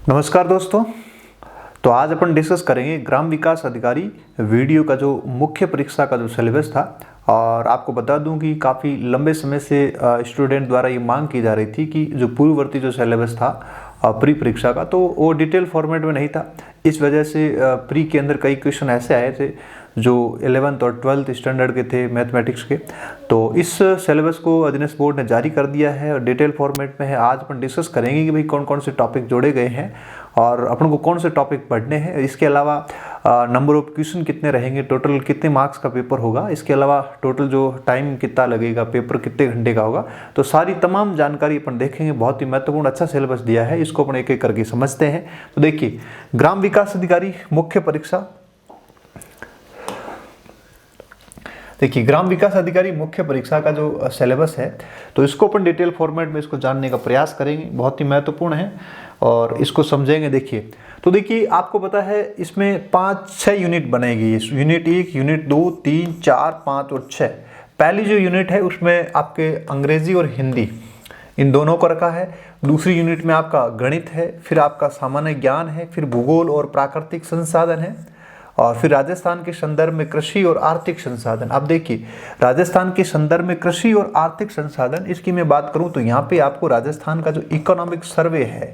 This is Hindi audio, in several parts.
नमस्कार दोस्तों। तो आज अपन डिस्कस करेंगे ग्राम विकास अधिकारी वीडियो का जो मुख्य परीक्षा का जो सिलेबस था। और आपको बता दूं कि काफ़ी लंबे समय से स्टूडेंट द्वारा ये मांग की जा रही थी कि जो पूर्ववर्ती जो सिलेबस था प्री परीक्षा का, तो वो डिटेल फॉर्मेट में नहीं था। इस वजह से प्री के अंदर कई क्वेश्चन ऐसे आए थे जो 11th और 12th स्टैंडर्ड के थे मैथमेटिक्स के। तो इस सिलेबस को अधीनस्थ बोर्ड ने जारी कर दिया है और डिटेल फॉर्मेट में है। आज अपन डिस्कस करेंगे कि भाई कौन कौन से टॉपिक जोड़े गए हैं और अपन को कौन से टॉपिक पढ़ने हैं। इसके अलावा नंबर ऑफ क्वेश्चन कितने रहेंगे, टोटल कितने मार्क्स का पेपर होगा, इसके अलावा टोटल जो टाइम कितना लगेगा, पेपर कितने घंटे का होगा। तो सारी तमाम जानकारी अपन देखेंगे। बहुत ही महत्वपूर्ण अच्छा सिलेबस दिया है, इसको अपन एक एक करके समझते हैं। तो देखिए, ग्राम विकास अधिकारी मुख्य परीक्षा, देखिए ग्राम विकास अधिकारी मुख्य परीक्षा का जो सिलेबस है तो इसको अपन डिटेल फॉर्मेट में इसको जानने का प्रयास करेंगे। बहुत ही महत्वपूर्ण है और इसको समझेंगे। देखिए, तो देखिए आपको पता है इसमें 5-6 यूनिट बनेगी। यूनिट 1, यूनिट 2, 3, 4, 5 और 6। पहली जो यूनिट है उसमें आपके अंग्रेजी और हिंदी इन दोनों को रखा है। दूसरी यूनिट में आपका गणित है, फिर आपका सामान्य ज्ञान है, फिर भूगोल और प्राकृतिक संसाधन है, और फिर राजस्थान के संदर्भ में कृषि और आर्थिक संसाधन। अब देखिए, राजस्थान के संदर्भ में कृषि और आर्थिक संसाधन, इसकी मैं बात करूं तो यहाँ पे आपको राजस्थान का जो इकोनॉमिक सर्वे है,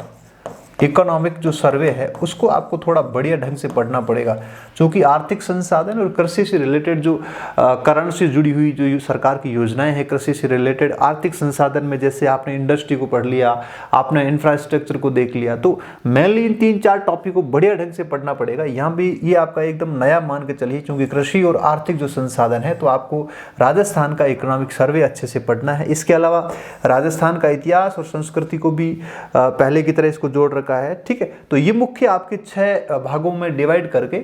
इकोनॉमिक जो सर्वे है उसको आपको थोड़ा बढ़िया ढंग से पढ़ना पड़ेगा, क्योंकि आर्थिक संसाधन और कृषि से रिलेटेड जो करंट से जुड़ी हुई जो सरकार की योजनाएं हैं कृषि से रिलेटेड, आर्थिक संसाधन में जैसे आपने इंडस्ट्री को पढ़ लिया, आपने इंफ्रास्ट्रक्चर को देख लिया, तो मेनली इन 3-4 टॉपिक को बढ़िया ढंग से पढ़ना पड़ेगा। यहाँ भी ये आपका एकदम नया मान के चलिए, क्योंकि कृषि और आर्थिक जो संसाधन है तो आपको राजस्थान का इकोनॉमिक सर्वे अच्छे से पढ़ना है। इसके अलावा राजस्थान का इतिहास और संस्कृति को भी पहले की तरह इसको जोड़ रखा है। ठीक है, तो ये मुख्य आपके 6 भागों में डिवाइड करके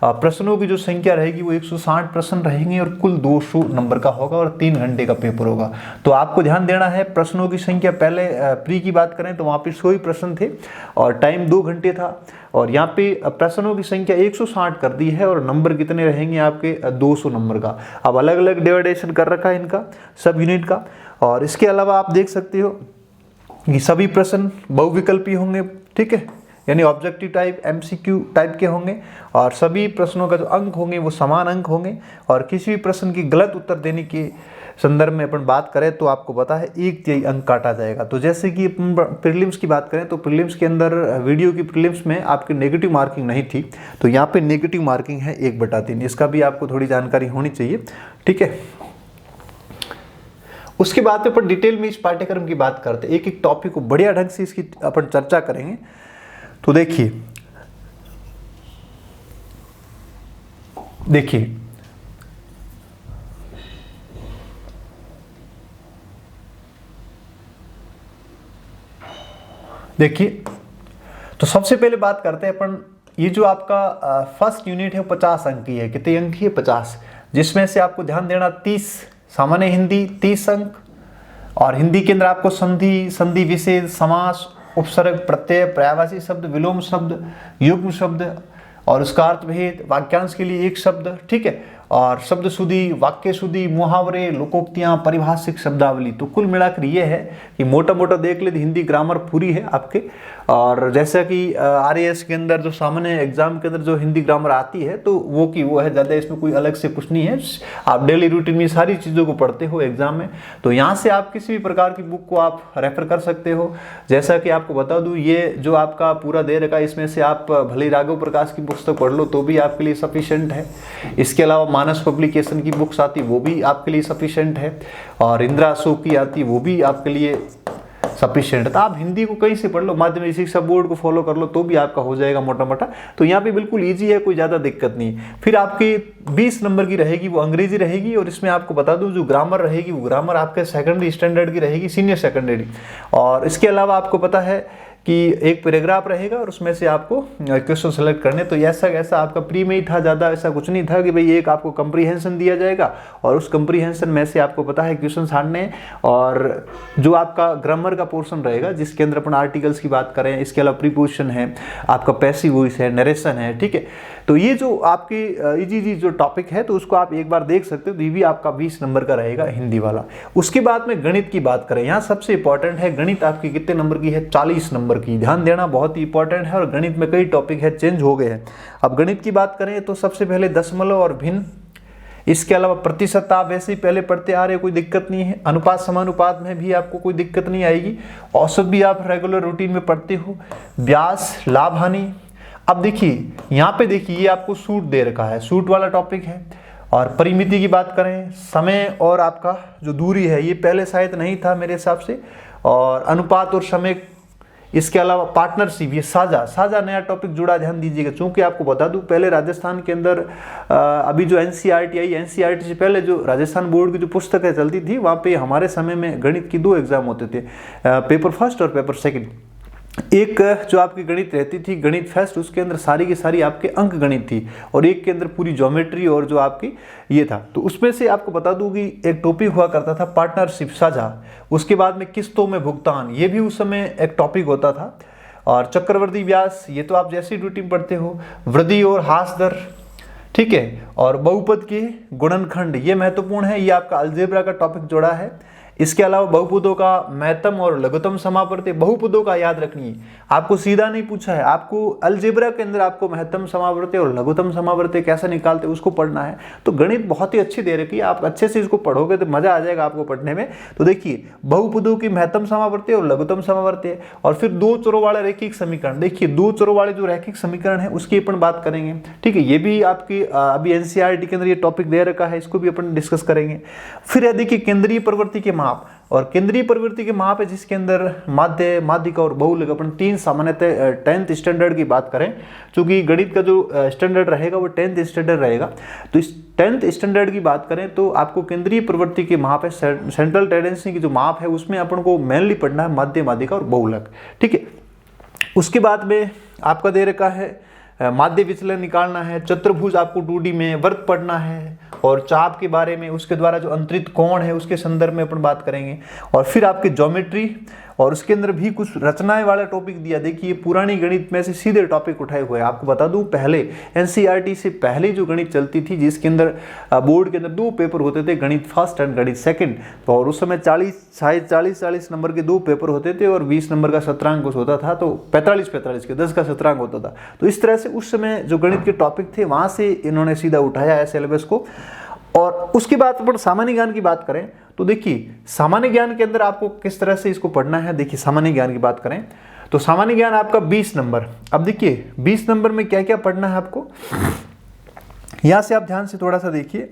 प्रश्नों की जो संख्या रहेगी वो 160 प्रश्न रहेंगे और कुल 200 नंबर का होगा और 3 घंटे का पेपर होगा। तो आपको ध्यान देना है, प्रश्नों की संख्या पहले प्री की बात करें तो वहां पे 100 ही प्रश्न थे और टाइम 2 घंटे था, और यहाँ पे प्रश्नों की संख्या 160 कर दी है और नंबर कितने रहेंगे आपके 200 नंबर का। अब अलग अलग डिवाइडेशन कर रखा है इनका सब यूनिट का। और इसके अलावा आप देख सकते हो कि सभी प्रश्न बहुविकल्पी होंगे। ठीक है, यानी ऑब्जेक्टिव टाइप, एमसीक्यू टाइप के होंगे, और सभी प्रश्नों का जो अंक होंगे वो समान अंक होंगे। और किसी भी प्रश्न की गलत उत्तर देने के संदर्भ में अपन बात करें तो आपको पता है 1 अंक काटा जाएगा। तो जैसे कि प्रीलिम्स की बात करें तो प्रीलिम्स के अंदर वीडियो की प्रीलिम्स में आपकी नेगेटिव मार्किंग नहीं थी, तो यहाँ पे नेगेटिव मार्किंग है 1/3। इसका भी आपको थोड़ी जानकारी होनी चाहिए। ठीक है, उसके बाद अपन डिटेल में इस पाठ्यक्रम की बात करते हैं, एक एक टॉपिक को बढ़िया ढंग से इसकी अपन चर्चा करेंगे। तो देखिए तो सबसे पहले बात करते हैं अपन, ये जो आपका फर्स्ट यूनिट है वो 50 अंक की है। कितने अंक की है? 50, जिसमें से आपको ध्यान देना 30 सामान्य हिंदी 30 अंक, और हिंदी के अंदर आपको संधि, संधि विशेष, समास, उपसर्ग, प्रत्यय, पर्यायवाची शब्द, विलोम शब्द, युग्म शब्द और उसका अर्थ भेद, वाक्यांश के लिए 1 शब्द। ठीक है, और शब्द शुद्धि, वाक्य शुद्धि, मुहावरे, लोकोक्तियां, परिभाषिक शब्दावली। तो कुल मिलाकर ये है कि मोटा मोटा देख ले हिंदी ग्रामर पूरी है आपके। और जैसा कि आरएएस के अंदर जो सामान्य एग्जाम के अंदर जो हिंदी ग्रामर आती है तो वो है ज़्यादा, इसमें कोई अलग से कुछ नहीं है। आप डेली रूटीन में सारी चीज़ों को पढ़ते हो एग्जाम में, तो यहाँ से आप किसी भी प्रकार की बुक को आप रेफर कर सकते हो। जैसा कि आपको बता दूँ, ये जो आपका पूरा दे रखा है इसमें से आप भले राघव प्रकाश की पुस्तक पढ़ लो तो भी आपके लिए सफिशिएंट है। इसके अलावा मानस पब्लिकेशन की बुक्स आती वो भी आपके लिए सफिशिएंट है, और इंदिरा अशोक की आती वो भी आपके लिए सफिशिएंट है। तो आप हिंदी को कहीं से पढ़ लो, माध्यमिक शिक्षा बोर्ड को फॉलो कर लो तो भी आपका हो जाएगा मोटा मोटा। तो यहाँ पे बिल्कुल इजी है, कोई ज़्यादा दिक्कत नहीं। फिर आपकी 20 नंबर की रहेगी वो अंग्रेजी रहेगी, और इसमें आपको बता दूं जो ग्रामर रहेगी वो ग्रामर आपके सेकेंडरी स्टैंडर्ड की रहेगी, सीनियर सेकेंडरी। और इसके अलावा आपको पता है कि एक पैराग्राफ रहेगा और उसमें से आपको क्वेश्चन सेलेक्ट करने। तो ऐसा आपका प्री में ही था, ज़्यादा ऐसा कुछ नहीं था कि भाई एक आपको कंप्रीहेंशन दिया जाएगा और उस कंप्रीहेंशन में से आपको पता है क्वेश्चन छाड़ने, और जो आपका ग्रामर का पोर्शन रहेगा जिसके अंदर अपन आर्टिकल्स की बात करें, इसके अलावा प्रीपोजिशन है, आपका पैसिव वॉइस है, नरेशन है। ठीक है, तो ये जो आपकी इजी जो टॉपिक है तो उसको आप एक बार देख सकते हो। तो ये भी आपका 20 नंबर का रहेगा हिंदी वाला। उसके बाद में गणित की बात करें, यहाँ सबसे इंपॉर्टेंट है गणित आपकी कितने नंबर की है? 40 नंबर नंबर की, ध्यान देना बहुत ही इंपॉर्टेंट है। और गणित में कई टॉपिक है चेंज हो गए हैं। अब गणित की बात करें तो सबसे पहले दशमलव और भिन्न, इसके अलावा प्रतिशत आप वैसे ही पहले पढ़ते आ रहे हो, कोई दिक्कत नहीं है। अनुपात समानुपात में भी आपको कोई दिक्कत नहीं आएगी। औसत भी आप रेगुलर रूटीन में पढ़ते हो। व्यास, लाभ हानि। अब देखिए यहाँ पे देखिए ये आपको सूट दे रखा है, सूट वाला टॉपिक है। और परिमिति की बात करें, समय और आपका जो दूरी है ये पहले शायद नहीं था मेरे हिसाब से। और अनुपात और समय, इसके अलावा पार्टनरशिप, ये साझा नया टॉपिक जुड़ा, ध्यान दीजिएगा। चूंकि आपको बता दूं पहले राजस्थान के अंदर अभी जो एनसीईआरटी आई, एनसीईआरटी से पहले जो राजस्थान बोर्ड की जो पुस्तकें चलती थी वहाँ पे हमारे समय में गणित की 2 एग्जाम होते थे, पेपर फर्स्ट और पेपर सेकंड। एक जो आपकी गणित रहती थी गणित फर्स्ट, उसके अंदर सारी की सारी आपके अंक गणित थी, और एक के अंदर पूरी ज्योमेट्री और जो आपकी ये था। तो उसमें से आपको बता दूं कि एक टॉपिक हुआ करता था पार्टनरशिप, साझा। उसके बाद में किस्तों में भुगतान, ये भी उस समय एक टॉपिक होता था। और चक्रवर्ती व्यास, ये तो आप जैसी ड्यूटी में पढ़ते हो। वृद्धि और ह्रास दर, ठीक है। और बहुपद के गुणनखंड, ये महत्वपूर्ण है, ये आपका अलजेब्रा का टॉपिक जोड़ा है। इसके अलावा बहुपदों का महत्तम और लघुत्तम समावर्ती, बहुपदों का याद रखनी, आपको सीधा नहीं पूछा है, आपको अलजेब्रा के अंदर आपको महत्तम समावर्ती और लघुत्तम समावर्ती कैसे निकालते उसको पढ़ना है। तो गणित बहुत ही अच्छी दे रखी है, आप अच्छे से इसको पढ़ोगे तो मजा आ जाएगा आपको पढ़ने में। तो देखिए बहुपदों की महत्तम समावर्ती और लघुत्तम समावर्ती, और फिर 2 चरों वाले रैखिक समीकरण। देखिए 2 चरों वाले जो रैखिक समीकरण है उसकी अपन बात करेंगे, ठीक है। ये भी आपकी अभी एनसीईआरटी के अंदर ये टॉपिक दे रखा है, इसको भी अपन डिस्कस करेंगे। फिर है देखिए केंद्रीय प्रवृत्ति के माप, और केंद्रीय प्रवृत्ति के माप है जिसके अंदर माध्य, माध्यिका और बहुलक, अपन 3 सामान्यतः 10th स्टैंडर्ड की बात करें, क्योंकि गणित का जो स्टैंडर्ड रहेगा वो 10th स्टैंडर्ड रहेगा। तो इस 10th स्टैंडर्ड की बात करें तो आपको केंद्रीय प्रवृत्ति के माप है, सेंट्रल टेंडेंसी की जो माप है उसमें अपन को मेनली पढ़ना है माध्य, माध्यिका और बहुलक, ठीक है। उसके बाद में आपका दे रखा है माध्य विचलन निकालना है, चतुर्भुज आपको 2D में, वर्ग पढ़ना है, और चाप के बारे में, उसके द्वारा जो अंतरित कोण है उसके संदर्भ में अपन बात करेंगे। और फिर आपकी ज्योमेट्री, और उसके अंदर भी कुछ रचनाएं वाला टॉपिक दिया। देखिए पुरानी गणित में से सीधे टॉपिक उठाए हुए हैं। आपको बता दूं पहले एनसीईआरटी से पहले जो गणित चलती थी जिसके अंदर बोर्ड के अंदर 2 पेपर होते थे, गणित फर्स्ट एंड गणित सेकंड। तो और उस समय 40 नंबर के 2 पेपर होते थे और 20 नंबर का सत्रांक कुछ होता था, तो 45 के 10 का सत्रांक होता था। तो इस तरह से उस समय जो गणित के टॉपिक थे वहां से इन्होंने सीधा उठाया है सिलेबस को। और उसके बाद अपन सामान्य ज्ञान की बात करें तो देखिए सामान्य ज्ञान के अंदर आपको किस तरह से इसको पढ़ना है। देखिए सामान्य ज्ञान की बात करें तो सामान्य ज्ञान आपका 20 नंबर। अब देखिए 20 नंबर में क्या क्या पढ़ना है आपको, यहां से आप ध्यान से थोड़ा सा देखिए।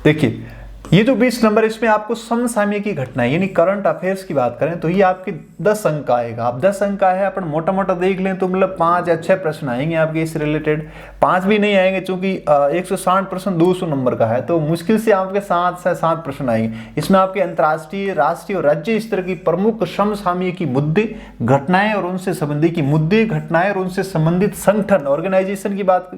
देखिए ये जो 20 नंबर, इसमें आपको समसामयिक की घटना यानी करंट अफेयर्स की बात करें तो ये आपके 10 अंक का आएगा। अब 10 अंक का है, अपन मोटा मोटा देख लें तो मतलब 5 या 6 प्रश्न आएंगे आपके इस रिलेटेड। 5 भी नहीं आएंगे क्योंकि 160 प्रश्न 200 नंबर का है, तो मुश्किल से आपके 7 से 7 प्रश्न आएंगे। इसमें आपके अंतर्राष्ट्रीय, राष्ट्रीय और राज्य स्तर की प्रमुख समसामयिक मुद्दे, घटनाएं और उनसे संबंधित मुद्दे, घटनाएं और उनसे संबंधित संगठन, ऑर्गेनाइजेशन की बात,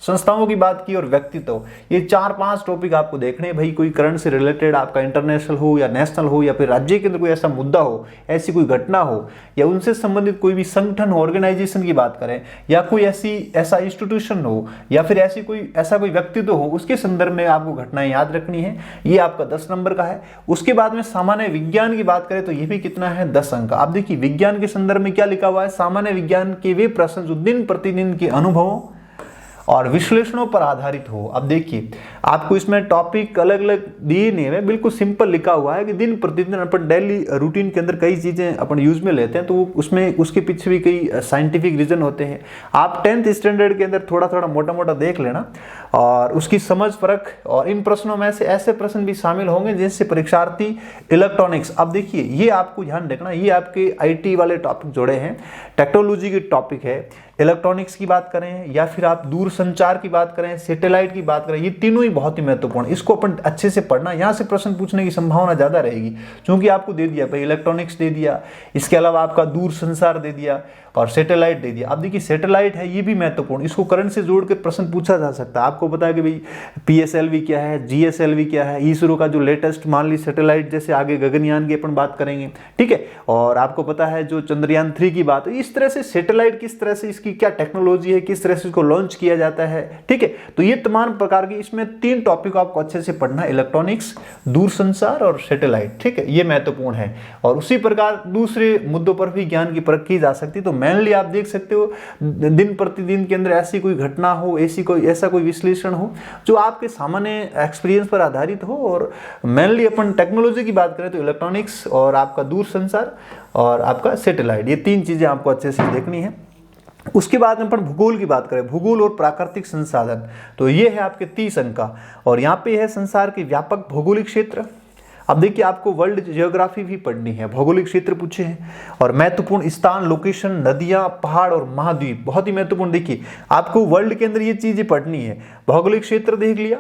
संस्थाओं की बात की और व्यक्तित्व, ये 4-5 टॉपिक आपको देखने हैं भाई। कोई करंट से रिलेटेड आपका इंटरनेशनल हो या नेशनल हो या फिर राज्य के अंदर कोई ऐसा मुद्दा हो, ऐसी कोई घटना हो या उनसे संबंधित कोई भी संगठन हो, ऑर्गेनाइजेशन की बात करें, या कोई ऐसा इंस्टीट्यूशन हो या फिर ऐसा कोई व्यक्तित्व हो, उसके संदर्भ में आपको घटनाएं याद रखनी है। ये आपका 10 नंबर का है। उसके बाद में सामान्य विज्ञान की बात करें तो ये भी कितना है, 10 अंक। आप देखिए विज्ञान के संदर्भ में क्या लिखा हुआ है, सामान्य विज्ञान के वे प्रश्न जो दिन प्रतिदिन के अनुभवों और विश्लेषणों पर आधारित हो। अब देखिए आपको इसमें टॉपिक अलग अलग दिए नहीं है, बिल्कुल सिंपल लिखा हुआ है कि दिन प्रतिदिन अपन डेली रूटीन के अंदर कई चीजें अपन यूज में लेते हैं, तो उसमें उसके पीछे भी कई साइंटिफिक रीजन होते हैं। आप 10th स्टैंडर्ड के अंदर थोड़ा थोड़ा मोटा मोटा देख लेना और उसकी समझ परख, और इन प्रश्नों में से ऐसे प्रश्न भी शामिल होंगे जिनसे परीक्षार्थी इलेक्ट्रॉनिक्स, अब देखिए ये आपको ध्यान रखना, ये आपके IT वाले टॉपिक जोड़े हैं, टेक्नोलॉजी के टॉपिक है, इलेक्ट्रॉनिक्स की बात करें या फिर आप दूर संचार की बात करें, सैटेलाइट की बात करें, ये तीनों ही बहुत ही महत्वपूर्ण। इसको अपन अच्छे से पढ़ना, यहाँ से प्रश्न पूछने की संभावना ज्यादा रहेगी क्योंकि आपको दे दिया भाई इलेक्ट्रॉनिक्स दे दिया, इसके अलावा आपका दूर संचार दे दिया और सैटेलाइट दे दिया। अब देखिए सैटेलाइट है, ये भी महत्वपूर्ण, इसको करंट से जोड़ के प्रश्न पूछा जा सकता है। आपको पता है कि भाई PSLV क्या है, GSLV क्या है, इसरो का जो लेटेस्ट मान ली सैटेलाइट, जैसे आगे गगनयान की अपन बात करेंगे, ठीक है। और आपको पता है जो चंद्रयान 3 की बात है, इस तरह से सैटेलाइट किस तरह से इसकी क्या टेक्नोलॉजी है, किस तरह से इसको लॉन्च किया जाता है, ठीक है। तो ये तमाम प्रकार की इसमें 3 टॉपिक आपको अच्छे से पढ़ना है, इलेक्ट्रॉनिक्स, दूरसंचार और सैटेलाइट, ठीक है, ये महत्वपूर्ण है। और उसी प्रकार दूसरे मुद्दों पर भी ज्ञान की परख की जा सकती है। तो मेनली आप देख सकते हो दिन प्रतिदिन के अंदर ऐसी कोई घटना हो, ऐसा कोई विश्लेषण हो जो आपके सामान्य एक्सपीरियंस पर आधारित हो। और मेनली अपन टेक्नोलॉजी की बात करें तो इलेक्ट्रॉनिक्स और आपका दूरसंचार और आपका सैटेलाइट, ये 3 चीजें आपको अच्छे से देखनी है। उसके बाद में अपन भूगोल की बात करें, भूगोल और प्राकृतिक संसाधन, तो ये है आपके 30 अंक का। और यहाँ पे है संसार के व्यापक भौगोलिक क्षेत्र। अब देखिए आपको वर्ल्ड जियोग्राफी भी पढ़नी है, भौगोलिक क्षेत्र पूछे हैं। और महत्वपूर्ण स्थान, लोकेशन, नदियां, पहाड़ और महाद्वीप, बहुत ही महत्वपूर्ण। देखिए आपको वर्ल्ड के अंदर ये चीजें पढ़नी है, भौगोलिक क्षेत्र देख लिया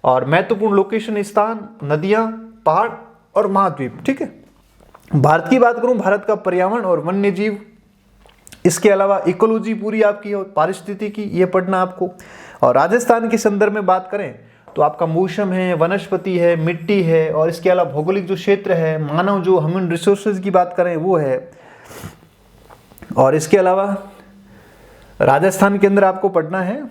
और महत्वपूर्ण लोकेशन, स्थान, नदियां, पहाड़ और महाद्वीप, ठीक है। भारत की बात करूं, भारत का पर्यावरण और वन्य जीव, इसके अलावा इकोलॉजी पूरी आपकी और पारिस्थितिकी, ये पढ़ना आपको। और राजस्थान के संदर्भ में बात करें तो आपका मौसम है, वनस्पति है, मिट्टी है, और इसके अलावा भौगोलिक जो क्षेत्र है, मानव जो ह्यूमन रिसोर्सेज की बात करें वो है। और इसके अलावा राजस्थान के अंदर आपको पढ़ना है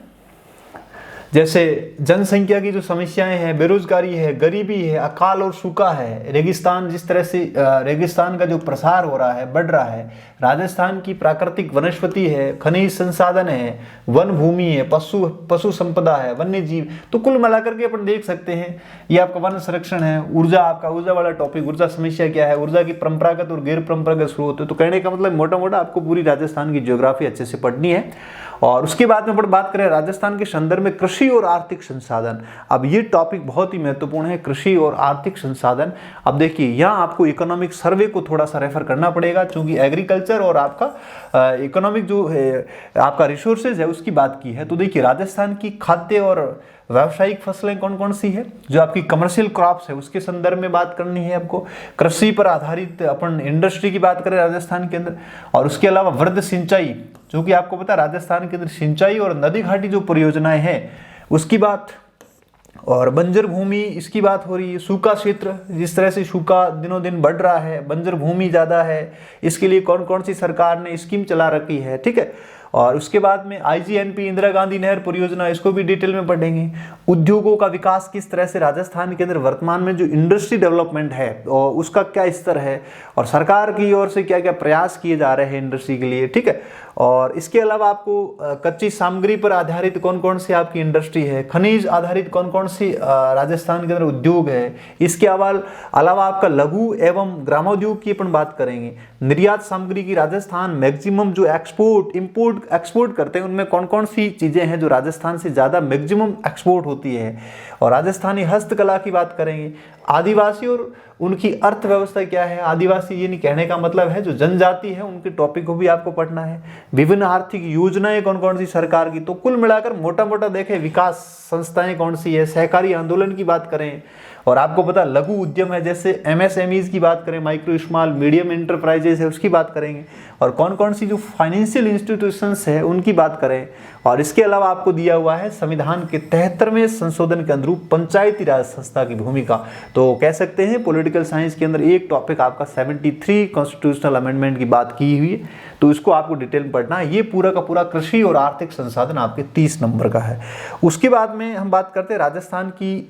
जैसे जनसंख्या की जो समस्याएं हैं, बेरोजगारी है, गरीबी है, अकाल और सूखा है, रेगिस्तान, जिस तरह से रेगिस्तान का जो प्रसार हो रहा है, बढ़ रहा है, राजस्थान की प्राकृतिक वनस्पति है, खनिज संसाधन है, वन भूमि है, पशु संपदा है, वन्य जीव। तो कुल मिलाकर के अपन देख सकते हैं ये आपका वन संरक्षण है। ऊर्जा, आपका ऊर्जा वाला टॉपिक, ऊर्जा समस्या क्या है, ऊर्जा की परंपरागत और गैर परंपरागत स्रोत है। तो कहने का मतलब मोटा मोटा आपको पूरी राजस्थान की ज्योग्राफी अच्छे से पढ़नी है। और उसके बाद में अपन बात करें राजस्थान के संदर्भ में कृषि और आर्थिक संसाधन। अब ये टॉपिक बहुत ही महत्वपूर्ण है, कृषि और आर्थिक संसाधन। अब देखिए यहाँ आपको इकोनॉमिक सर्वे को थोड़ा सा रेफर करना पड़ेगा, क्योंकि एग्रीकल्चर और आपका इकोनॉमिक जो है आपका रिसोर्सेज है उसकी बात की है। तो देखिए राजस्थान की खाद्य और व्यावसायिक फसलें कौन कौन सी है, जो आपकी कमर्शियल क्रॉप्स है उसके संदर्भ में बात करनी है आपको। कृषि पर आधारित अपन इंडस्ट्री की बात करें राजस्थान के अंदर। और उसके अलावा वृहद सिंचाई, जो कि आपको पता है राजस्थान के अंदर सिंचाई और नदी घाटी जो परियोजनाएं हैं उसकी बात। और बंजर भूमि, इसकी बात हो रही है। सूखा क्षेत्र, जिस तरह से सूखा दिनों दिन बढ़ रहा है, बंजर भूमि ज़्यादा है, इसके लिए कौन कौन सी सरकार ने स्कीम चला रखी है, ठीक है। और उसके बाद में IGNP इंदिरा गांधी नहर परियोजना, इसको भी डिटेल में पढ़ेंगे। उद्योगों का विकास किस तरह से राजस्थान के अंदर वर्तमान में जो इंडस्ट्री डेवलपमेंट है और उसका क्या स्तर है, और सरकार की ओर से क्या क्या प्रयास किए जा रहे हैं इंडस्ट्री के लिए, ठीक है। और इसके अलावा आपको कच्ची सामग्री पर आधारित कौन कौन सी आपकी इंडस्ट्री है, खनिज आधारित कौन कौन सी राजस्थान के अंदर उद्योग है। इसके अलावा आपका लघु एवं ग्रामोद्योग की अपन बात करेंगे। निर्यात सामग्री की राजस्थान मैक्सिमम जो एक्सपोर्ट करते हैं उनमें कौन कौन सी चीजें हैं जो राजस्थान से ज्यादा मैक्सिमम एक्सपोर्ट होती है। और राजस्थानी हस्तकला की बात करेंगे। आदिवासी और उनकी अर्थव्यवस्था क्या है। आदिवासी ये नहीं कहने का मतलब है जो जनजाति है उनके टॉपिक को भी आपको पढ़ना है। विभिन्न आर्थिक योजनाएं कौन कौन सी सरकार की, तो कुल मिलाकर मोटा मोटा देखें विकास संस्थाएं कौन सी है। सहकारी आंदोलन की बात करें और आपको पता लघु उद्यम है, जैसे MSMEs की बात करें, माइक्रो स्मॉल मीडियम एंटरप्राइजेस है उसकी बात करेंगे। और कौन कौन सी जो फाइनेंशियल इंस्टीट्यूशंस है उनकी बात करें। और इसके अलावा आपको दिया हुआ है संविधान के 73वें संशोधन के अनुरूप पंचायती राज संस्था की भूमिका। तो कह सकते हैं पॉलिटिकल साइंस के अंदर एक टॉपिक आपका 73 कॉन्स्टिट्यूशनल अमेंडमेंट की बात की हुई है, तो इसको आपको डिटेल में पढ़ना है। ये पूरा का पूरा कृषि और आर्थिक संसाधन आपके 30 नंबर का है। उसके बाद में हम बात करते हैं राजस्थान की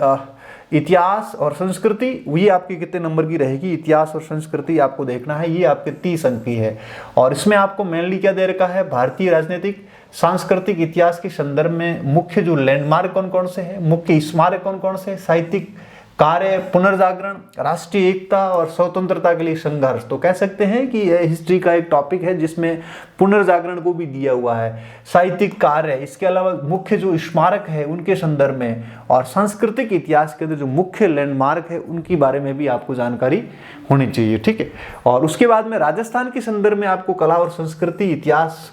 इतिहास और संस्कृति। ये आपकी कितने नंबर की रहेगी, इतिहास और संस्कृति आपको देखना है। ये आपके 30 अंक की है। और इसमें आपको मेनली क्या दे रखा है, भारतीय राजनीतिक सांस्कृतिक इतिहास के संदर्भ में मुख्य जो लैंडमार्क कौन कौन से हैं, मुख्य स्मारक कौन कौन से, साहित्यिक कार्य, पुनर्जागरण, राष्ट्रीय एकता और स्वतंत्रता के लिए संघर्ष। तो कह सकते हैं कि यह हिस्ट्री का एक टॉपिक है जिसमें पुनर्जागरण को भी दिया हुआ है, साहित्यिक कार्य, इसके अलावा मुख्य जो स्मारक है उनके संदर्भ में, और सांस्कृतिक इतिहास के अंदर जो मुख्य लैंडमार्क है उनके बारे में भी आपको जानकारी होनी चाहिए, ठीक है। और उसके बाद में राजस्थान के संदर्भ में आपको कला और संस्कृति इतिहास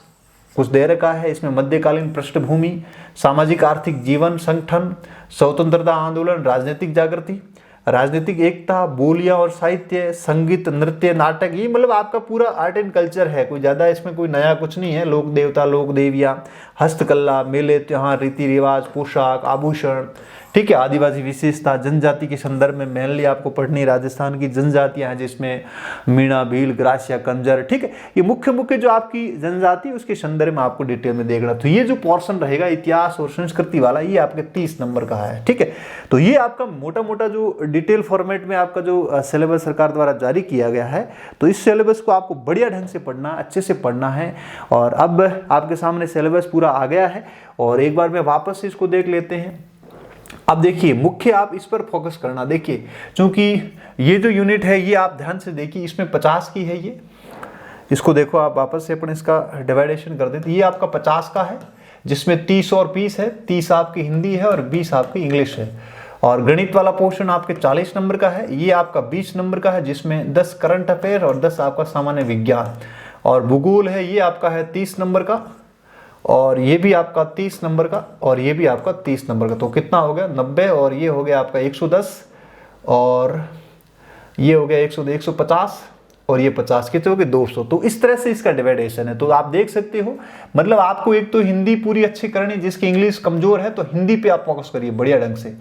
कुछ दे रखा है। इसमें मध्यकालीन पृष्ठभूमि, सामाजिक आर्थिक जीवन, संगठन, स्वतंत्रता आंदोलन, राजनीतिक जागृति, राजनीतिक एकता, बोलियां और साहित्य, संगीत, नृत्य, नाटक, ये मतलब आपका पूरा आर्ट एंड कल्चर है। कोई ज़्यादा इसमें कोई नया कुछ नहीं है। लोक देवता, लोक देवियाँ, हस्तकला, मेले, त्योहार, रीति रिवाज, पोशाक, आभूषण, ठीक है। आदिवासी विशेषता, जनजाति के संदर्भ में मेनली आपको पढ़नी राजस्थान की जनजातियां हैं, जिसमें मीणा, भील, ग्रासिया, कंजर, ठीक है। ये मुख्य मुख्य जो आपकी जनजाति है उसके संदर्भ में आपको डिटेल में देखना। तो ये जो पोर्शन रहेगा इतिहास और संस्कृति वाला, ये आपके 30 नंबर का है, ठीक है। तो ये आपका मोटा मोटा जो डिटेल फॉर्मेट में आपका जो सिलेबस सरकार द्वारा जारी किया गया है, तो इस सिलेबस को आपको बढ़िया ढंग से पढ़ना, अच्छे से पढ़ना है। और अब आपके सामने सिलेबस पूरा आ गया है और एक बार में वापस से इसको देख लेते हैं। अब देखिए, मुख्य आप इस पर फोकस करना। देखिए, क्योंकि ये जो यूनिट है ये आप ध्यान से देखिए, इसमें 50 की है। ये इसको देखो आप वापस से अपन इसका डिवाइडेशन कर देते। ये आपका 50 का है, जिसमें 30 और 20 है। 30 आपकी हिंदी है और 20 आपकी इंग्लिश है। और गणित वाला पोर्शन आपके 40 नंबर का है। ये आपका 20 नंबर का है, जिसमें 10 करंट अफेयर और 10 आपका सामान्य विज्ञान। और भूगोल है, ये आपका है 30 नंबर का, और ये भी आपका 30 नंबर का, और ये भी आपका 30 नंबर का। तो कितना हो गया 90, और ये हो गया आपका 110, और ये हो गया 150, और ये 50, कितने हो गए 200। तो इस तरह से इसका डिवाइडेशन है। तो आप देख सकते हो, मतलब आपको एक तो हिंदी पूरी अच्छी करनी, जिसकी इंग्लिश कमजोर है तो हिंदी पे आप फोकस करिए बढ़िया ढंग से।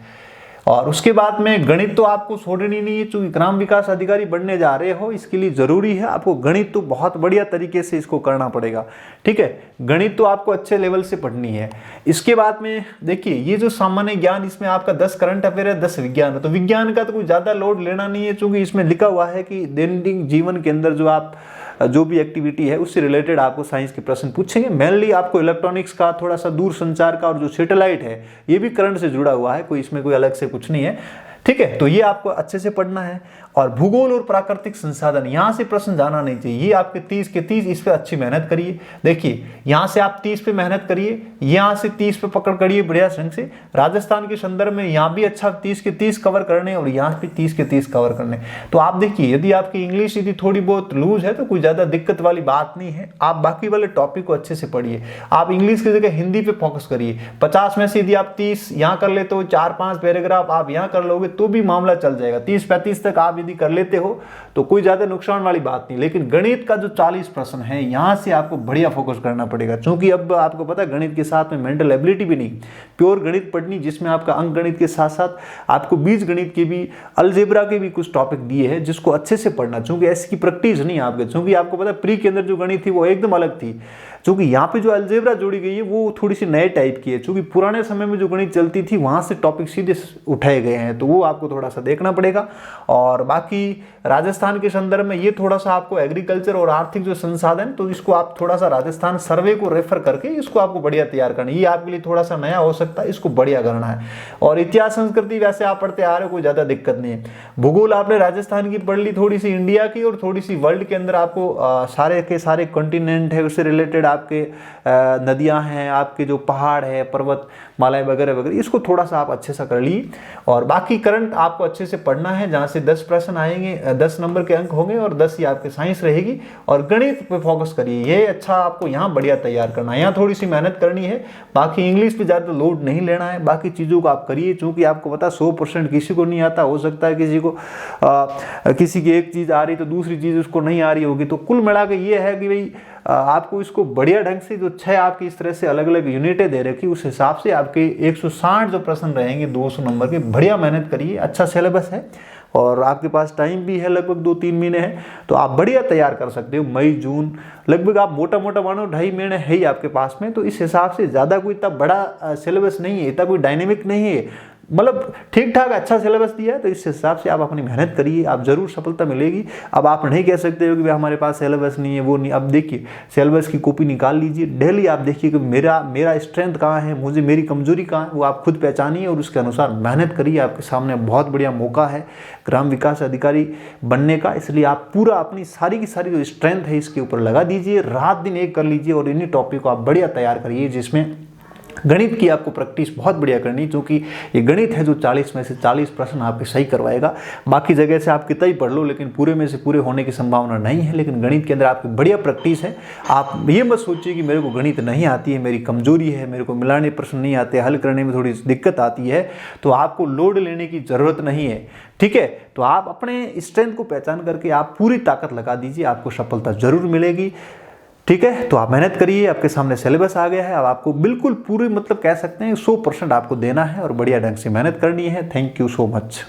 और उसके बाद में गणित तो आपको छोड़नी नहीं है, चूंकि ग्राम विकास अधिकारी बनने जा रहे हो, इसके लिए जरूरी है आपको गणित तो बहुत बढ़िया तरीके से इसको करना पड़ेगा, ठीक है। गणित तो आपको अच्छे लेवल से पढ़नी है। इसके बाद में देखिए, ये जो सामान्य ज्ञान, इसमें आपका 10 करंट अफेयर है, 10 विज्ञान है। तो विज्ञान का तो कोई ज्यादा लोड लेना नहीं है, चूंकि इसमें लिखा हुआ है कि दैनिक जीवन के अंदर जो भी एक्टिविटी है उससे रिलेटेड आपको साइंस के प्रश्न पूछेंगे। मेनली आपको इलेक्ट्रॉनिक्स का, थोड़ा सा दूर संचार का, और जो सैटेलाइट है ये भी करंट से जुड़ा हुआ है, कोई इसमें कोई अलग से कुछ नहीं है, ठीक है। तो ये आपको अच्छे से पढ़ना है। और भूगोल और प्राकृतिक संसाधन, यहां से प्रश्न जाना नहीं चाहिए। ये आपके 30 के 30, इस पे अच्छी मेहनत करिए। देखिए, यहां से आप 30 पे मेहनत करिए, यहां से 30 पे पकड़ करिए बढ़िया ढंग से। राजस्थान के संदर्भ में यहां भी अच्छा 30 के 30 कवर करने, और यहां भी 30 के 30 कवर करने। तो आप देखिए, यदि आपकी इंग्लिश यदि थोड़ी बहुत लूज है तो कोई ज्यादा दिक्कत वाली बात नहीं है। आप बाकी वाले टॉपिक को अच्छे से पढ़िए। आप इंग्लिश की जगह हिंदी पे फोकस करिए। 50 में से यदि आप 30 यहां कर लेते हो, 4-5 पैराग्राफ आप यहां कर लोगे तो भी मामला चल जाएगा। 30-35 तक आप यदि कर लेते हो तो कोई ज्यादा नुकसान वाली बात नहीं। लेकिन गणित का जो 40 प्रश्न है, यहां से आपको बढ़िया फोकस करना पड़ेगा, क्योंकि अब आपको पता है गणित के साथ में मेंटल एबिलिटी भी नहीं, प्योर गणित पढ़नी, जिसमें आपका अंक गणित के साथ साथ आपको बीज गणित के भी, अलजेब्रा के भी कुछ टॉपिक दिए हैं, जिसको अच्छे से पढ़ना, क्योंकि ऐसी की प्रैक्टिस नहीं आपके। क्योंकि आपको पता है प्री के अंदर जो गणित थी वो एकदम अलग थी, क्योंकि यहाँ पे जो अलजेब्रा जोड़ी गई है वो थोड़ी सी नए टाइप की है। क्योंकि पुराने समय में जो गणित चलती थी वहां से टॉपिक सीधे उठाए गए हैं, तो वो आपको थोड़ा सा देखना पड़ेगा। और बाकी राजस्थान के संदर्भ में ये थोड़ा सा आपको एग्रीकल्चर और आर्थिक जो संसाधन, तो इसको आप थोड़ा सा राजस्थान सर्वे को रेफर करके इसको आपको बढ़िया तैयार करना है। ये आपके लिए थोड़ा सा नया हो सकता है, इसको बढ़िया करना है। और इतिहास संस्कृति वैसे आप पढ़ते आ रहे हो, कोई ज्यादा दिक्कत नहीं है। भूगोल आपने राजस्थान की पढ़ ली, थोड़ी सी इंडिया की, और थोड़ी सी वर्ल्ड के अंदर आपको सारे के सारे कॉन्टिनेंट है उससे रिलेटेड, आपके नदियां हैं, आपके जो पहाड़ है, पर्वत मालाएं वगैरह वगैरह, इसको थोड़ा सा आप अच्छे से कर ली। और बाकी करंट आपको अच्छे से पढ़ना है, जहां से 10 प्रश्न आएंगे, 10 नंबर के अंक होंगे, और 10 ही आपके साइंस रहेगी। और गणित पे फोकस करिए, ये अच्छा आपको यहाँ बढ़िया तैयार करना है, यहाँ थोड़ी सी मेहनत करनी है। बाकी इंग्लिश पे ज्यादा लोड नहीं लेना है, बाकी चीजों को आप करिए, क्योंकि आपको पता 100% किसी को नहीं आता, हो सकता है किसी को किसी की एक चीज आ रही तो दूसरी चीज उसको नहीं आ रही होगी। तो कुल मिला के ये है कि भाई आपको इसको बढ़िया ढंग से, जो 6 आपकी इस तरह से अलग अलग यूनिटें दे रखी, उस हिसाब से आपके 160 जो प्रश्न रहेंगे 200 नंबर के, बढ़िया मेहनत करिए। अच्छा सिलेबस है और आपके पास टाइम भी है, लगभग 2-3 महीने हैं, तो आप बढ़िया तैयार कर सकते हो। मई जून लगभग आप मोटा मोटा मानो 2.5 महीने है ही आपके पास में, तो इस हिसाब से ज़्यादा कोई इतना बड़ा सिलेबस नहीं है, इतना कोई डायनेमिक नहीं है, मतलब ठीक ठाक अच्छा सिलेबस दिया है। तो इस हिसाब से आप अपनी मेहनत करिए, आप जरूर सफलता मिलेगी। अब आप नहीं कह सकते हो कि भाई हमारे पास सिलेबस नहीं है, वो नहीं। अब देखिए, सिलेबस की कॉपी निकाल लीजिए, डेली आप देखिए कि मेरा स्ट्रेंथ कहाँ है, मुझे मेरी कमजोरी कहाँ है, वो आप खुद पहचानिए और उसके अनुसार मेहनत करिए। आपके सामने बहुत बढ़िया मौका है ग्राम विकास अधिकारी बनने का, इसलिए आप पूरा अपनी सारी की सारी जो स्ट्रेंथ है इसके ऊपर लगा दीजिए, रात दिन एक कर लीजिए, और इन्हीं टॉपिक को आप बढ़िया तैयार करिए, जिसमें गणित की आपको प्रैक्टिस बहुत बढ़िया करनी, क्योंकि ये गणित है जो 40 में से 40 प्रश्न आपके सही करवाएगा। बाकी जगह से आप कितना ही पढ़ लो, लेकिन पूरे में से पूरे होने की संभावना नहीं है। लेकिन गणित के अंदर आपकी बढ़िया प्रैक्टिस है। आप ये मत सोचिए कि मेरे को गणित नहीं आती है, मेरी कमजोरी है, मेरे को मिलाने प्रश्न नहीं आते, हल करने में थोड़ी दिक्कत आती है, तो आपको लोड लेने की जरूरत नहीं है, ठीक है। तो आप अपने स्ट्रेंथ को पहचान करके आप पूरी ताकत लगा दीजिए, आपको सफलता जरूर मिलेगी। ठीक है, तो आप मेहनत करिए, आपके सामने सिलेबस आ गया है। अब आपको बिल्कुल पूरी मतलब कह सकते हैं 100% आपको देना है और बढ़िया ढंग से मेहनत करनी है। Thank you so much.